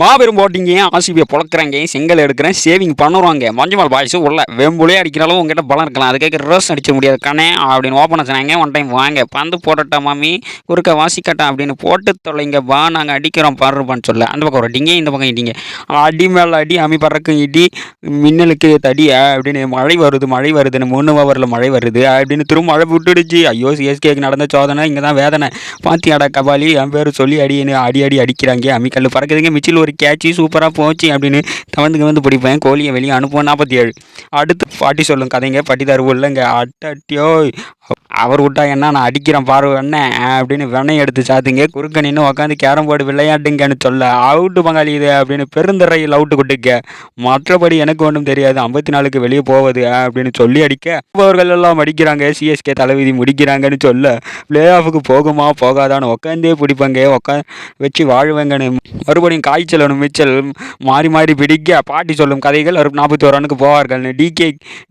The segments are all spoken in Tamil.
மாபெரும் போட்டிங்க ஆர்சிபியை பொழக்கிறாங்க, செங்கல் எடுக்கிறேன், சேவிங் பண்ணுறாங்க. மஞ்சுமல் பாய்ஸ் உள்ள வெம்புலே அடிக்கிற அளவு உங்ககிட்ட பலம் இருக்கலாம், அதுக்காக ரஸ் அடிச்ச முடியாது கண்ணே அப்படின்னு ஓப்பன் சொன்னாங்க. ஒன் டைம் வாங்க பந்து போட்டுட்டா மாமி குறுக்க வாசிக்கட்டா அப்படின்னு போட்டு தொலைங்க பா, நாங்கள் அடிக்கிறோம் பாருப்பான்னு சொல்ல அந்த பக்கம் இடிங்க, இந்த பக்கம் இடிங்க, அடி மேலே அடி, அமி பறக்கும் இடி, மின்னலுக்கு தடி அப்படின்னு மழை வருதுன்னு 3 ஓவரில் மழை வருது அப்படின்னு திரும்ப மழை விட்டுடுச்சு. ஐயோ சிஎஸ்கேக்கு நடந்த சோதனை இங்கே தான் வேதனை. பாத்தியாடா கபாலி என் பேர் சொல்லி அடின்னு அடி அடிக்கிறாங்க, அம்மிக்கல் பறக்குதுங்க, மிச்சில் ஒரு கேட்சி சூப்பராக போச்சு அப்படின்னு வந்து பிடிப்பேன். கோழியை வெளியே அனுப்புவோம். 47 அடுத்து பாட்டி சொல்லும் கதைங்க, பட்டிதார் உள்ளங்க அட்டட்டியோ அவர் விட்டா என்ன நான் அடிக்கிறேன் பாரு என்ன அப்படின்னு வெண்ணெய் எடுத்து சாத்துங்க, குறுக்க நின்று உட்காந்து கேரம் போர்டு விளையாட்டுங்கன்னு சொல்ல அவுட்டு பங்காளி இது அப்படின்னு பெருந்தரையில் அவுட்டு கொடுக்க, மற்றபடி எனக்கு ஒன்றும் தெரியாது 54க்கு வெளியே போவது அப்படின்னு சொல்லி அடிக்க அவர்கள் எல்லாம் அடிக்கிறாங்க. சிஎஸ்கே தலைவிதி முடிக்கிறாங்கன்னு சொல்ல பிளே ஆஃபுக்கு போகுமா போகாதான்னு உட்காந்தே பிடிப்பாங்க, வச்சு வாழ்வேங்கன்னு மறுபடியும் காய்ச்சல் மிச்சல் மாறி மாறி பிடிக்க பாட்டி சொல்லும் கதைகள் 41 ரனுக்கு போவார்கள்.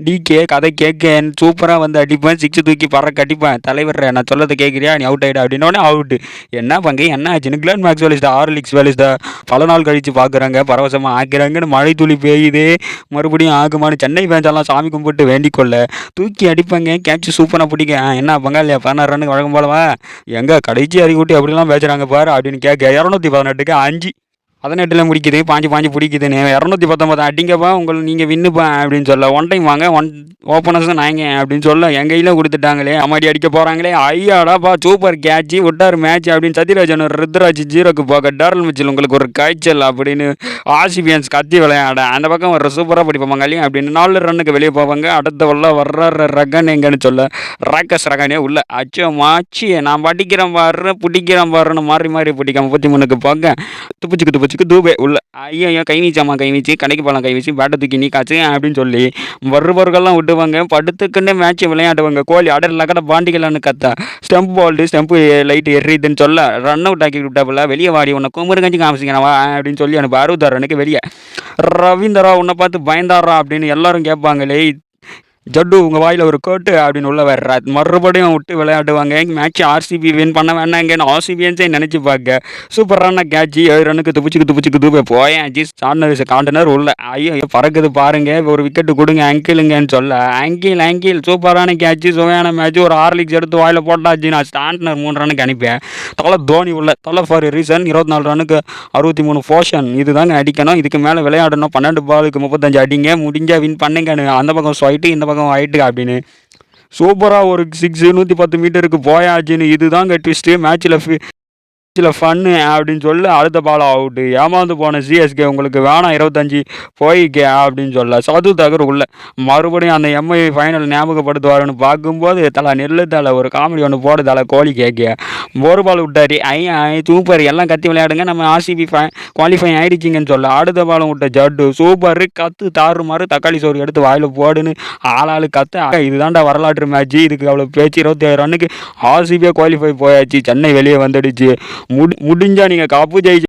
டிகே கதை கேட்க சூப்பராக வந்து அடிப்பேன், 6 தூக்கி பறக்க அடிப்பேன். தலைவர் நான் சொல்லதை கேட்குறியா, நீ அவுட் ஆகிடு அப்படின்னோடனே அவுட்டு. என்ன பங்கு என்ன ஆச்சுன்னு கிளான் மேக்ஸ் வேலிஸ்டா ஆர்லிக்ஸ் வேலிஸ்டா பல நாள் கழித்து பார்க்குறாங்க, பரவசமாக ஆக்கிறாங்கன்னு மழை துளி பெய்யுது. மறுபடியும் ஆகுமான்னு சென்னை ஃபேன்ஸெல்லாம் சாமி கும்பிட்டு வேண்டிக் கொள்ள தூக்கி அடிப்பாங்க, கேட்ச் சூப்பராக பிடிக்க. என்ன பங்காளியா 16 ரனுக்கு வழக்கம் போலவா, எங்கே கடைச்சி அறிக்கூட்டி அப்படிலாம் பேசுகிறாங்க பாரு அப்படின்னு கேட்க 218க்கு 5 18 முடிக்குது, பாஞ்சு பிடிக்குதுன்னு 219 அடிங்கப்பா நீங்கள் வின்னுப்பா அப்படின்னு சொல்ல ஒன் டைம் வாங்க ஒன் ஓப்பனர்ஸ் நாங்க அப்படின்னு சொல்ல என் கையில் கொடுத்துட்டாங்களே அம்மாடி அடிக்க போகிறாங்களே, ஐயாடாப்பா சூப்பர் கேட்சி விட்டார் மேட்ச் அப்படின்னு சத்யராஜன் ருத்ராஜ் 0க்கு போக டர்ல் மிச்சில் உங்களுக்கு ஒரு காய்ச்சல் அப்படின்னு ஆர்சிபியன்ஸ் கத்தி விளையாட அந்த பக்கம் ஒரு சூப்பராக படிப்பாங்க இல்லையா அப்படின்னு 4 ரன்னுக்கு வெளியே போவாங்க. அடுத்த உள்ள வர்ற ரகன் எங்கன்னு சொல்ல ராக்கஸ் ரகனே உள்ள அச்சோ மாச்சி நான் படிக்கிறேன் பாரு பிடிக்கிறேன் பாருன்னு மாறி பிடிக்காம 33க்கு போக துப்புச்சுக்கு தூபே உள்ள ஐயோ கை வீச்சு கடைக்கு போகலாம் கை வீச்சு பேட்டை தூக்கி நீ காய்ச்சி அப்படின்னு சொல்லி வருபவர்கள்லாம் விட்டுவாங்க, படுத்துக்குன்னே மேட்ச் விளையாடுவாங்க. கோழி அடர் லக்கட பாண்டிக்கலான்னு கத்தா ஸ்டெம்பு லைட்டு எறியுதுன்னு சொல்ல ரன் அவுட் ஆக்கி விட்டாப்புல, வெளியே வாடி உன்னை குமரு கஞ்சி காமிச்சிக்கிறவா அப்படின்னு சொல்லி அனுப்பு 66 ரனுக்கு வெளியே. ரவீந்திரா உன்னை பார்த்து பயந்தாரா அப்படின்னு எல்லாரும் கேட்பாங்களே, ஜட்டு உங்கள் வாயில் ஒரு கோட்டு அப்படின்னு உள்ள வர்ற மறுபடியும் விட்டு விளையாடுவாங்க. மேட்ச் ஆர்சிபி வின் பண்ண வேணாங்கன்னு ஆர்சிபியன்ஸே நினச்சி பார்க்க சூப்பரான கேட்சி 7 ரனுக்கு துப்புச்சுக்கு தூப்பே போயாச்சு. காண்டனர் உள்ள ஐயோ பறக்குது பாருங்க, ஒரு விக்கெட்டு கொடுங்க அங்கிளுங்கன்னு சொல்ல அங்கிள் சூப்பரான கேட்சி சுவையான மேட்ச், ஒரு ஹார்லிக்ஸ் எடுத்து வாயில் போட்டாச்சு. நான் ஸ்டாண்டனர் 3 ரனுக்கு அனுப்பேன். தலை தோனி உள்ள தலை ஃபார் ரீசன் 24 ரனுக்கு 63 போர்ஷன் இதுதாங்க அடிக்கணும், இதுக்கு மேலே விளையாடணும், 12 பாலுக்கு 35 அடிங்க முடிஞ்சால் வின் பண்ணுங்கன்னு அந்த பக்கம் ஸ்வைட்டு இந்த பக்கம் ஆயிட்டு அப்படின்னு சூப்பராக ஒரு 6 110 மீட்டருக்கு போயாச்சுன்னு. இதுதாங்க ட்விஸ்ட்டு மேட்ச்சில் ஃபன்னு அப்படின்னு சொல்ல அடுத்த பால் அவுட்டு. ஏமாந்து போன சிஎஸ்கே உங்களுக்கு வேணாம் 25 போய்க்க அப்படின்னு சொல்ல சது தகர் உள்ள மறுபடியும் அந்த எம்ஐ ஃபைனல் ஞாபகப்படுத்துவாருன்னு பார்க்கும்போது தலை நெல்லு தலை ஒரு காமெடி ஒன்று போட தலை கோழி கேட்க ஒரு பால் விட்டார். சூப்பர் எல்லாம் கத்தி விளையாடுங்க, நம்ம ஆர்சிபி குவாலிஃபை ஆகிடுச்சிங்கன்னு சொல்ல அடுத்த பாலும் விட்ட ஜட்டு சூப்பர் கத்து தாறுமாறு தக்காளி சோறு எடுத்து வாயில் போடுன்னு ஆளாளு கத்த. இதுதான்டா வரலாற்று மேட்ச்சு, இதுக்கு அவ்வளோ பேச்சு 27 ரன்னுக்கு ஆர்சிபியாக குவாலிஃபை போயாச்சு, சென்னை வெளியே வந்துடுச்சு. முடிஞ்சால் நீங்கள் கப்பு ஜெயிச்சு